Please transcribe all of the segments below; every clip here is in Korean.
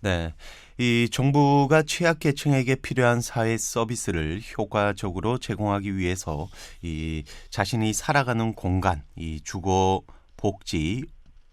네. 이 정부가 취약계층에게 필요한 사회 서비스를 효과적으로 제공하기 위해서 이 자신이 살아가는 공간, 이 주거, 복지,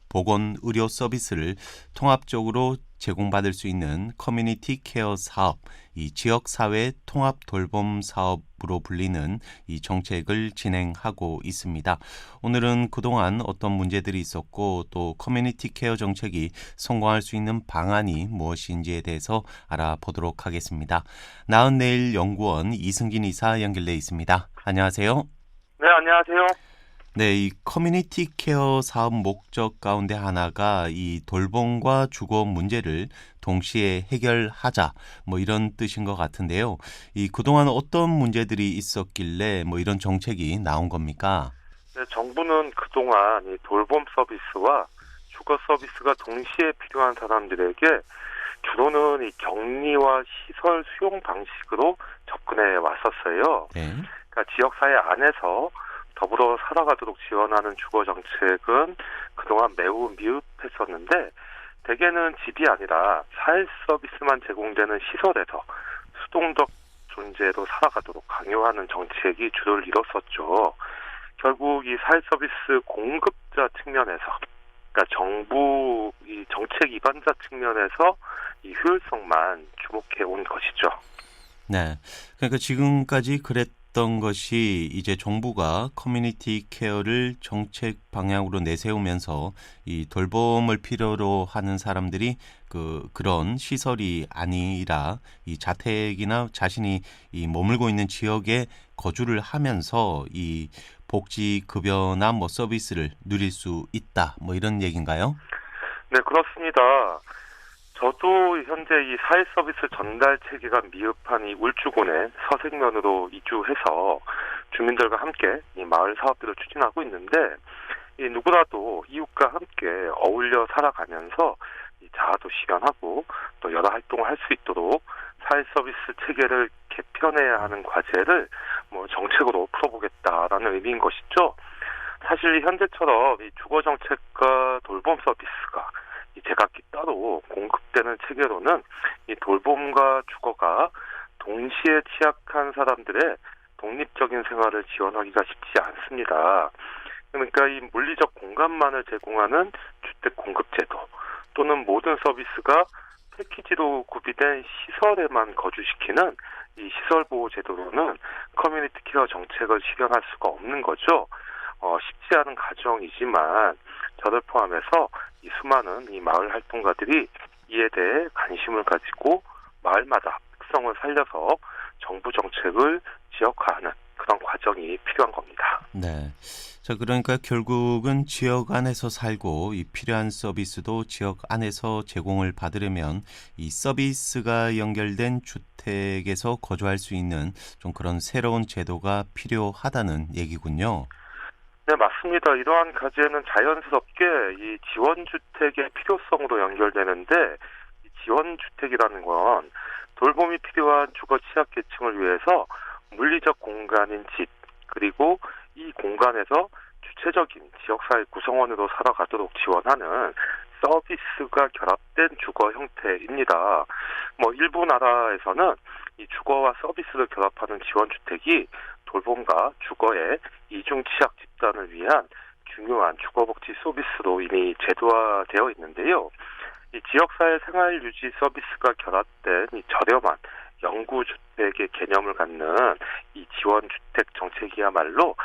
보건, 의료 서비스를 통합적으로 제공받을 수 있는 커뮤니티 케어 사업, 이 지역사회 통합 돌봄 사업으로 불리는 이 정책을 진행하고 있습니다. 오늘은 그동안 어떤 문제들이 있었고 또 커뮤니티 케어 정책이 성공할 수 있는 방안이 무엇인지에 대해서 알아보도록 하겠습니다. 나은내일 연구원 이승진 이사 연결돼 있습니다. 안녕하세요. 네, 안녕하세요. 네, 이 커뮤니티 케어 사업 목적 가운데 하나가 이 돌봄과 주거 문제를 동시에 해결하자, 뭐 이런 뜻인 것 같은데요. 이 그동안 어떤 문제들이 있었길래 뭐 이런 정책이 나온 겁니까? 네, 정부는 그동안 이 돌봄 서비스와 주거 서비스가 동시에 필요한 사람들에게 주로는 이 격리와 시설 수용 방식으로 접근해 왔었어요. 네. 그러니까 지역사회 안에서 더불어 살아가도록 지원하는 주거 정책은 그동안 매우 미흡했었는데 대개는 집이 아니라 사회 서비스만 제공되는 시설에서 수동적 존재로 살아가도록 강요하는 정책이 주를 이뤘었죠. 결국 이 사회 서비스 공급자 측면에서, 그러니까 정부 이 정책 위반자 측면에서 이 효율성만 주목해 온 것이죠. 네. 그러니까 지금까지 그랬던 것이 이제 정부가 커뮤니티 케어를 정책 방향으로 내세우면서 이 돌봄을 필요로 하는 사람들이 그런 시설이 아니라 이 자택이나 자신이 이 머물고 있는 지역에 거주를 하면서 이 복지 급여나 뭐 서비스를 누릴 수 있다. 뭐 이런 얘기인가요? 네, 그렇습니다. 저도 현재 이 사회 서비스 전달 체계가 미흡한 이 울주군에 서생면으로 이주해서 주민들과 함께 이 마을 사업들을 추진하고 있는데 이 누구라도 이웃과 함께 어울려 살아가면서 이 자아도 실현하고 또 여러 활동을 할 수 있도록 사회 서비스 체계를 개편해야 하는 과제를 뭐 정책으로 풀어보겠다라는 의미인 것이죠. 사실 현재처럼 이 주거 정책과 돌봄 서비스가 이 제각기 따로 공급되는 체계로는 이 돌봄과 주거가 동시에 취약한 사람들의 독립적인 생활을 지원하기가 쉽지 않습니다. 그러니까 이 물리적 공간만을 제공하는 주택 공급 제도 또는 모든 서비스가 패키지로 구비된 시설에만 거주시키는 이 시설 보호 제도로는 커뮤니티 케어 정책을 실현할 수가 없는 거죠. 쉽지 않은 과정이지만 저를 포함해서 이 수많은 이 마을 활동가들이 이에 대해 관심을 가지고 마을마다 특성을 살려서 정부 정책을 지역화하는 그런 과정이 필요한 겁니다. 네. 자, 그러니까 결국은 지역 안에서 살고 이 필요한 서비스도 지역 안에서 제공을 받으려면 이 서비스가 연결된 주택에서 거주할 수 있는 좀 그런 새로운 제도가 필요하다는 얘기군요. 네, 맞습니다. 이러한 과제는 자연스럽게 이 지원주택의 필요성으로 연결되는데 이 지원주택이라는 건 돌봄이 필요한 주거 취약계층을 위해서 물리적 공간인 집 그리고 이 공간에서 주체적인 지역사회 구성원으로 살아가도록 지원하는 서비스가 결합된 주거 형태입니다. 뭐 일부 나라에서는 이 주거와 서비스를 결합하는 지원주택이 돌봄과 주거의 이중 취약 집단을 위한 중요한 주거복지 서비스로 이미 제도화되어 있는데요. 이 지역사회 생활 유지 서비스가 결합된 이 저렴한 영구주택의 개념을 갖는 이 지원주택 정책이야말로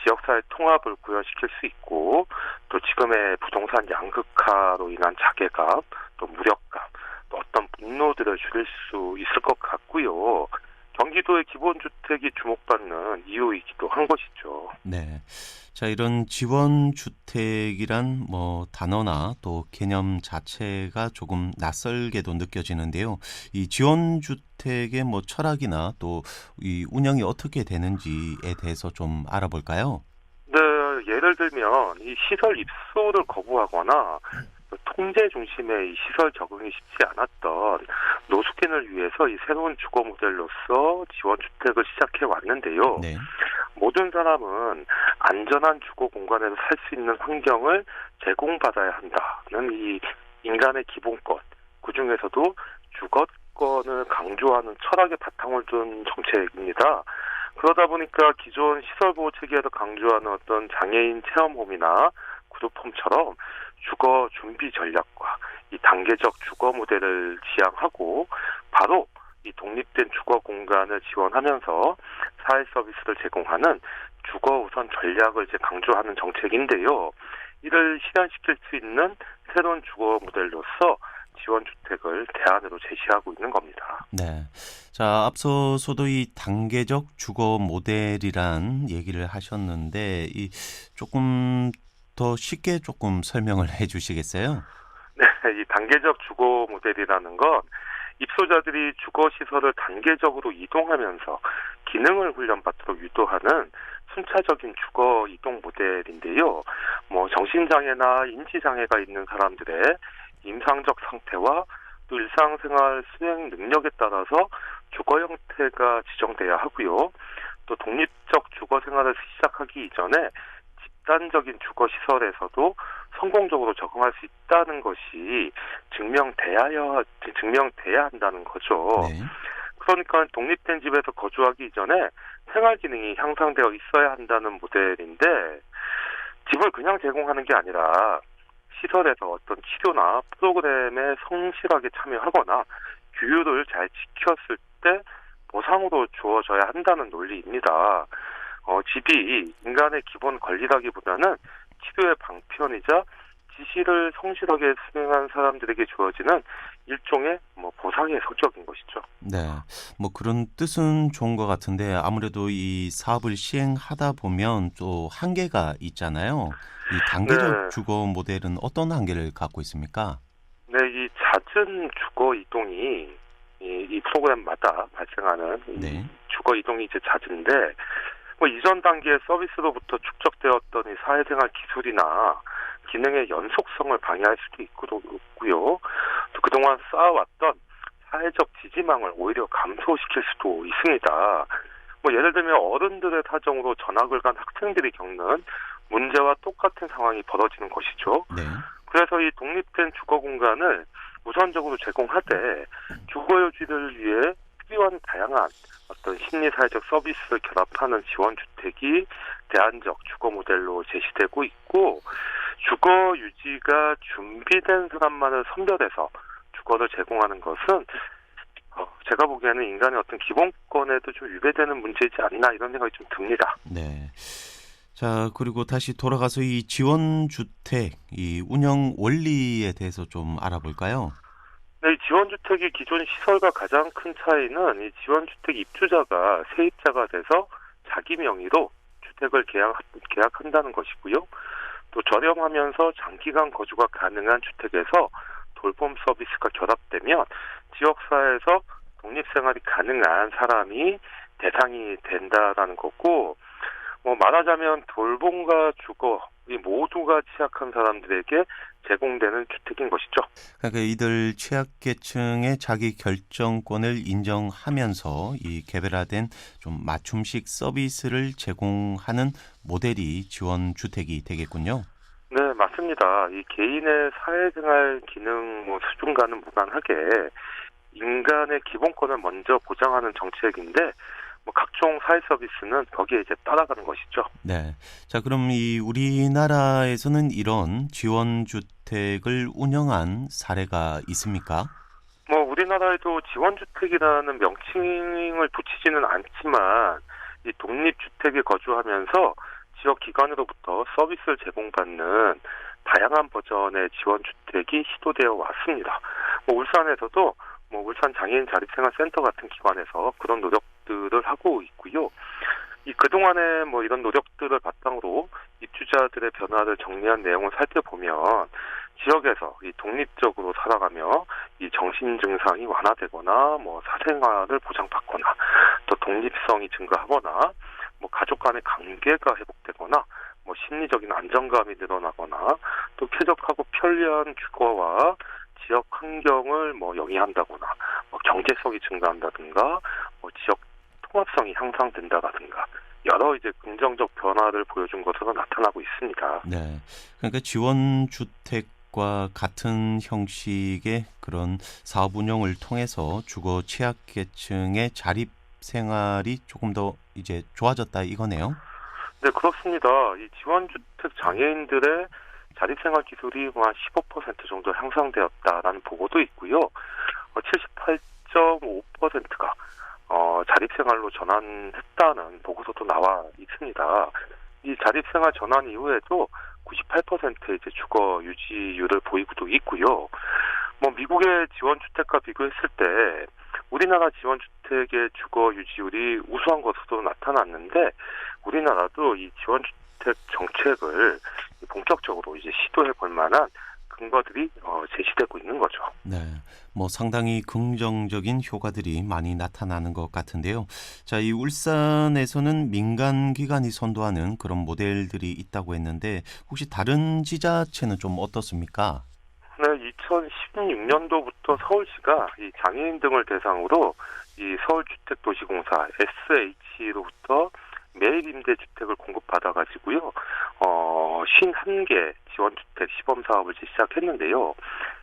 지역사회 통합을 부여시킬 수 있고 또 지금의 부동산 양극화로 인한 자괴감, 또 무력감, 또 어떤 분노들을 줄일 수 있을 것 같고요. 경기도의 기본주택이 주목받는 이유이기도 한 것이죠. 네. 자, 이런 지원주택이란 뭐 단어나 또 개념 자체가 조금 낯설게도 느껴지는데요. 이 지원주택의 뭐 철학이나 또 이 운영이 어떻게 되는지에 대해서 좀 알아볼까요? 네, 예를 들면 이 시설 입소를 거부하거나 통제 중심의 이 시설 적응이 쉽지 않았던 노숙인을 위해서 이 새로운 주거 모델로서 지원주택을 시작해 왔는데요. 네. 모든 사람은 안전한 주거 공간에서 살 수 있는 환경을 제공받아야 한다는 이 인간의 기본권, 그중에서도 주거권을 강조하는 철학에 바탕을 둔 정책입니다. 그러다 보니까 기존 시설보호 체계에서 강조하는 어떤 장애인 체험홈이나 그룹홈처럼 주거 준비 전략과 이 단계적 주거 모델을 지향하고 바로 이 독립된 주거 공간을 지원하면서 사회 서비스를 제공하는 주거 우선 전략을 이제 강조하는 정책인데요. 이를 실현시킬 수 있는 새로운 주거 모델로서 지원주택을 대안으로 제시하고 있는 겁니다. 네. 자, 앞서서도 이 단계적 주거 모델이란 얘기를 하셨는데, 조금 더 쉽게 조금 설명을 해 주시겠어요? 네, 이 단계적 주거 모델이라는 건 입소자들이 주거시설을 단계적으로 이동하면서 기능을 훈련받도록 유도하는 순차적인 주거 이동 모델인데요. 정신장애나 인지장애가 있는 사람들의 임상적 상태와 또 일상생활 수행 능력에 따라서 주거 형태가 지정돼야 하고요. 또 독립적 주거 생활을 시작하기 이전에 집단적인 주거 시설에서도 성공적으로 적응할 수 있다는 것이 증명돼야 한다는 거죠. 네. 그러니까 독립된 집에서 거주하기 이전에 생활 기능이 향상되어 있어야 한다는 모델인데 집을 그냥 제공하는 게 아니라 시설에서 어떤 치료나 프로그램에 성실하게 참여하거나 규율을 잘 지켰을 때 보상으로 주어져야 한다는 논리입니다. 집이 인간의 기본 권리라기보다는 치료의 방편이자 지시를 성실하게 수행한 사람들에게 주어지는 일종의 보상의 성격인 것이죠. 네. 그런 뜻은 좋은 것 같은데 아무래도 이 사업을 시행하다 보면 또 한계가 있잖아요. 이 단계적 네. 주거 모델은 어떤 한계를 갖고 있습니까? 네, 이 잦은 주거 이동이 이 프로그램마다 발생하는 네. 주거 이동이 이제 잦은데 이전 단계의 서비스로부터 축적되었던 이 사회생활 기술이나 기능의 연속성을 방해할 수도 있고요. 또 그동안 쌓아왔던 사회적 지지망을 오히려 감소시킬 수도 있습니다. 예를 들면 어른들의 사정으로 전학을 간 학생들이 겪는 문제와 똑같은 상황이 벌어지는 것이죠. 네. 그래서 이 독립된 주거 공간을 우선적으로 제공하되 주거 유지를 위해 필요한 다양한 어떤 심리사회적 서비스를 결합하는 지원주택이 대안적 주거 모델로 제시되고 있고 주거 유지가 준비된 사람만을 선별해서 주거를 제공하는 것은 제가 보기에는 인간의 어떤 기본권에도 좀 위배되는 문제이지 않나 이런 생각이 좀 듭니다. 네. 자, 그리고 다시 돌아가서 이 지원주택, 이 운영 원리에 대해서 좀 알아볼까요? 네, 이 지원주택이 기존 시설과 가장 큰 차이는 이 지원주택 입주자가 세입자가 돼서 자기 명의로 주택을 계약한다는 것이고요. 또 저렴하면서 장기간 거주가 가능한 주택에서 돌봄 서비스가 결합되면 지역사회에서 독립생활이 가능한 사람이 대상이 된다라는 거고 말하자면 돌봄과 주거 이 모두가 취약한 사람들에게 제공되는 주택인 것이죠. 그러니까 이들 취약계층의 자기 결정권을 인정하면서 이 개별화된 좀 맞춤식 서비스를 제공하는 모델이 지원주택이 되겠군요. 네, 맞습니다. 이 개인의 사회생활 기능 수준과는 무관하게 인간의 기본권을 먼저 보장하는 정책인데 각종 사회 서비스는 거기에 이제 따라가는 것이죠. 네. 자, 그럼 이 우리나라에서는 이런 지원주택을 운영한 사례가 있습니까? 우리나라에도 지원주택이라는 명칭을 붙이지는 않지만 이 독립주택에 거주하면서 지역 기관으로부터 서비스를 제공받는 다양한 버전의 지원주택이 시도되어 왔습니다. 울산에서도 울산 장애인 자립생활센터 같은 기관에서 그런 노력들을 하고 있고요. 그동안에 이런 노력들을 바탕으로 입주자들의 변화를 정리한 내용을 살펴보면 지역에서 이 독립적으로 살아가며 이 정신 증상이 완화되거나 사생활을 보장받거나 또 독립성이 증가하거나 가족 간의 관계가 회복되거나 심리적인 안정감이 늘어나거나 또 쾌적하고 편리한 주거와 지역 환경을 영위한다거나 경제성이 증가한다든가 지역 통합성이 향상된다든가 여러 이제 긍정적 변화를 보여준 것으로 나타나고 있습니다. 네. 그러니까 지원주택과 주택과 같은 형식의 그런 사업 운영을 통해서 주거 취약계층의 자립 생활이 조금 더 이제 좋아졌다 이거네요. 네, 그렇습니다. 이 지원주택 장애인들의 자립생활 기술이 한 15% 정도 향상되었다라는 보고도 있고요. 78.5%가 자립생활로 전환했다는 보고서도 나와 있습니다. 이 자립생활 전환 이후에도 98%의 이제 주거 유지율을 보이고도 있고요. 뭐 미국의 지원주택과 비교했을 때 우리나라 지원주택의 주거 유지율이 우수한 것으로 나타났는데 우리나라도 이 지원주택 정책을 본격적으로 이제 시도해 볼 만한 근거들이 제시되고 있는 거죠. 네, 뭐 상당히 긍정적인 효과들이 많이 나타나는 것 같은데요. 자, 이 울산에서는 민간 기관이 선도하는 그런 모델들이 있다고 했는데 혹시 다른 지자체는 좀 어떻습니까? 네, 2016년도부터 서울시가 이 장애인 등을 대상으로 이 서울주택도시공사 SH로부터 매일 임대 주택을 공급받아가지고요, 51개 지원주택 시범사업을 이제 시작했는데요.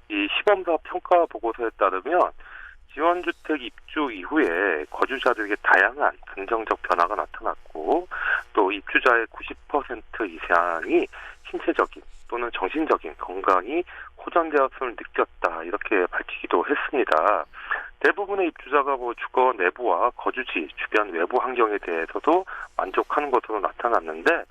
이 시범사업 평가 보고서에 따르면 지원주택 입주 이후에 거주자들에게 다양한 긍정적 변화가 나타났고 또 입주자의 90% 이상이 신체적인 또는 정신적인 건강이 호전되었음을 느꼈다 이렇게 밝히기도 했습니다. 대부분의 입주자가 뭐 주거 내부와 거주지 주변 외부 환경에 대해서도 만족하는 것으로 나타났는데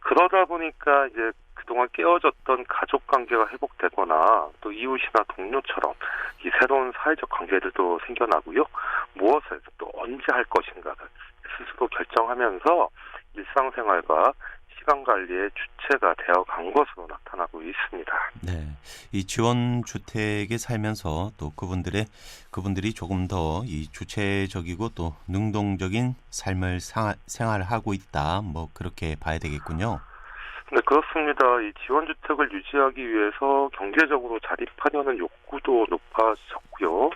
그러다 보니까 이제 그동안 깨어졌던 가족 관계가 회복되거나 또 이웃이나 동료처럼 이 새로운 사회적 관계들도 생겨나고요. 무엇을 또 언제 할 것인가를 스스로 결정하면서 일상생활과 시간 관리의 주체가 되어간 것으로 나타나고 있습니다. 네, 이 지원 주택에 살면서 또 그분들이 조금 더 이 주체적이고 또 능동적인 삶을 생활하고 있다. 뭐 그렇게 봐야 되겠군요. 네, 그렇습니다. 이 지원주택을 유지하기 위해서 경제적으로 자립하려는 욕구도 높아졌고요.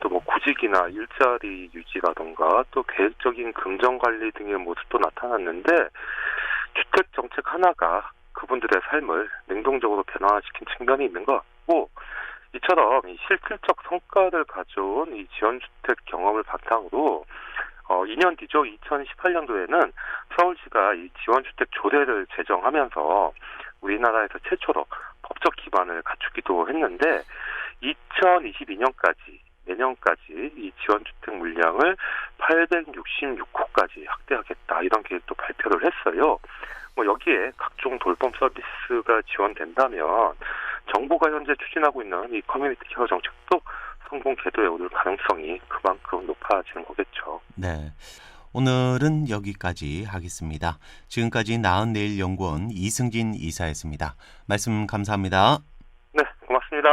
또 뭐 구직이나 일자리 유지라던가 또 계획적인 금전관리 등의 모습도 나타났는데 주택 정책 하나가 그분들의 삶을 능동적으로 변화시킨 측면이 있는 것 같고 이처럼 이 실질적 성과를 가져온 이 지원주택 경험을 바탕으로 2년 뒤죠. 2018년도에는 서울시가 이 지원주택 조례를 제정하면서 우리나라에서 최초로 법적 기반을 갖추기도 했는데 2022년까지 내년까지 이 지원주택 물량을 866호까지 확대하겠다 이런 계획도 발표를 했어요. 뭐 여기에 각종 돌봄 서비스가 지원된다면 정부가 현재 추진하고 있는 이 커뮤니티 케어 정책도 성공 궤도에 오를 가능성이 그만큼 높아지는 거겠죠. 네. 오늘은 여기까지 하겠습니다. 지금까지 나은내일연구원 이승진 이사였습니다. 말씀 감사합니다. 네, 고맙습니다.